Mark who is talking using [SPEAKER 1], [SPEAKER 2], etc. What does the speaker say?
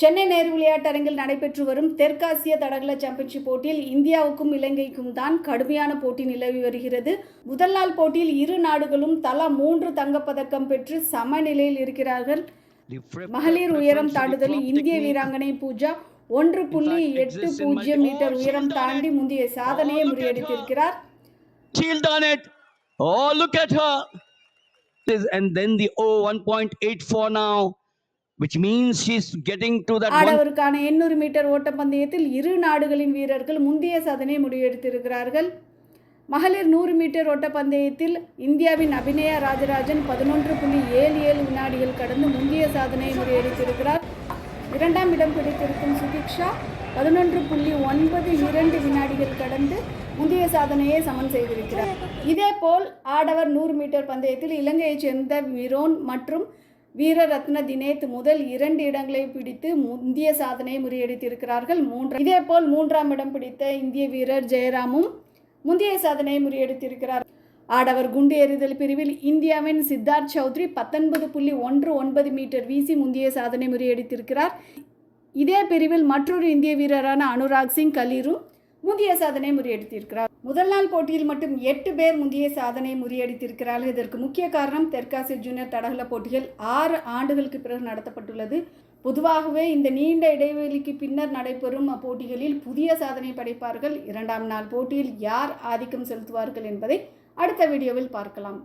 [SPEAKER 1] சென்னை நேரு விளையாட்டரங்கில் நடைபெற்று வரும் தெற்காசிய தடகள சாம்பியன்ஷிப் போட்டியில் இந்தியாவுக்கும் இலங்கைக்கும் தான் கடுமையான போட்டி நிலவி வருகிறது. முதல் நாள் போட்டியில் இரு நாடுகளும் தலா 3 தங்கப்பதக்கம் பெற்று சமநிலையில் இருக்கிறார்கள். மகளிர் உயரம் தாண்டுதலில் இந்திய வீராங்கனை பூஜா 1.80 மீட்டர் உயரம் தாண்டி முந்தைய சாதனையை முறியடித்திருக்கிறார்.
[SPEAKER 2] Which means she's getting to that
[SPEAKER 1] ஆடவருக்கான 800 மீட்டர் ஓட்டப்பந்தயத்தில் இரு நாடுகளின் வீரர்கள் முந்தைய சாதனையை முறியடித்திருக்கிறார்கள். மகளிர் 100 மீட்டர் ஓட்டப்பந்தயத்தில் இந்தியாவின் அபிநயா ராஜராஜன் 11.77 வினாடிகள் கடந்து முந்தைய சாதனையை முறியடித்திருக்கிறார். இரண்டாம் இடம் பிடித்திருக்கும் சுதீக்ஷா 11.92 வினாடிகள் கடந்து முந்தைய சாதனையை சமன் செய்திருக்கிறார். இதேபோல் ஆடவர் 100 மீட்டர் பந்தயத்தில் இலங்கையைச் சேர்ந்த விரோன் மற்றும் வீரரத்ன தினேத் முதல் 2 இடங்களை பிடித்து முந்தைய சாதனையை முறியடித்திருக்கிறார்கள். இதேபோல் 3ஆம் இடம் பிடித்த இந்திய வீரர் ஜெயராமும் முந்தைய சாதனையை முறியடித்திருக்கிறார். ஆடவர் குண்டு எறிதல் பிரிவில் இந்தியாவின் சித்தார்த் சௌத்ரி 19.19 மீட்டர் வீசி முந்தைய சாதனை முறியடித்திருக்கிறார். இதே பிரிவில் மற்றொரு இந்திய வீரரான அனுராக் சிங் கலீரும் முந்தைய சாதனை முறியடித்திருக்கிறார். முதல் நாள் போட்டியில் மட்டும் 8 பேர் முந்தைய சாதனை முறியடித்திருக்கிறார்கள். இதற்கு முக்கிய காரணம் தெற்காசிய ஜூனியர் தடகள போட்டிகள் 6 ஆண்டுகளுக்கு பிறகு நடத்தப்பட்டுள்ளது. பொதுவாகவே இந்த நீண்ட இடைவெளிக்கு பின்னர் நடைபெறும் போட்டிகளில் புதிய சாதனை படைப்பார்கள். 2ஆம் நாள் போட்டியில் யார் ஆதிக்கம் செலுத்துவார்கள் என்பதை அடுத்த வீடியோவில் பார்க்கலாம்.